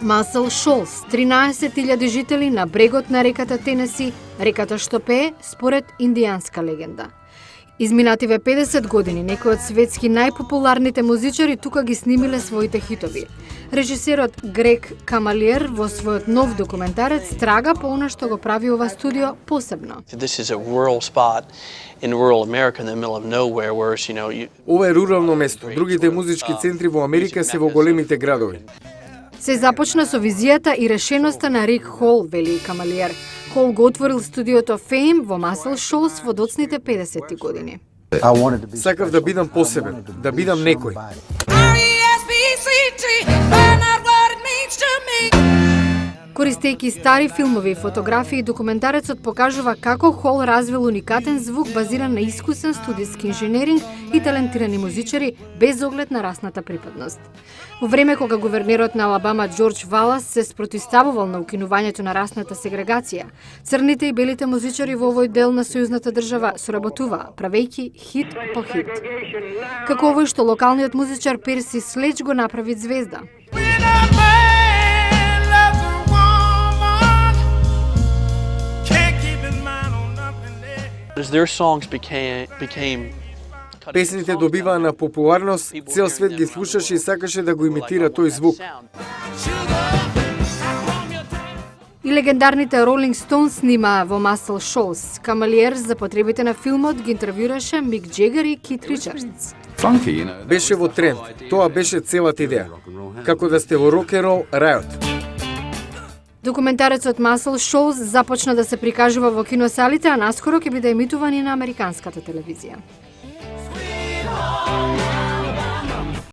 Масъл Шолс, 13.000 жители на брегот на реката Тенеси, реката што пее според индијанска легенда. Изминативе 50 години некои од светски најпопуларните музичари тука ги снимиле своите хитови. Режисерот Грег Камалиер во својот нов документарец трага по она што го прави ова студио посебно. Ова е рурално место. Другите музички центри во Америка се во големите градови. Се започна со визијата и решеноста на Рик Хол, вели Камалиер. Хол го отворил студиото Fame во Масъл Шолс во доцните 50-ти години. Сакав да бидам посебен, да бидам некој. Користејќи стари филмови и фотографии, документарецот покажува како Хол развил уникатен звук базиран на искусен студиски инженеринг и талентирани музичари без оглед на расната припадност. Во време кога гувернерот на Алабама Џорџ Валас се спротивставувал на укинувањето на расната сегрегација, црните и белите музичари во овој дел на сојузната држава соработуваа, правејќи хит по хит. Како овој што локалниот музичар Перси Следж го направи звезда. Песните добиваа на популарност, цел свет ги слушаше и сакаше да го имитира тој звук. И легендарните Ролинг Стоунс снимаа во Масъл Шолс. Камалиер за потребите на филмот ги интервјураше Мик Џегар и Кит Ричардс. Беше во тренд, тоа беше целата идеја. Како да сте во рок-н-рол рајот. Документарецот Масъл Шолс започна да се прикажува во киносалите, а наскоро ќе биде емитуван и на американската телевизија.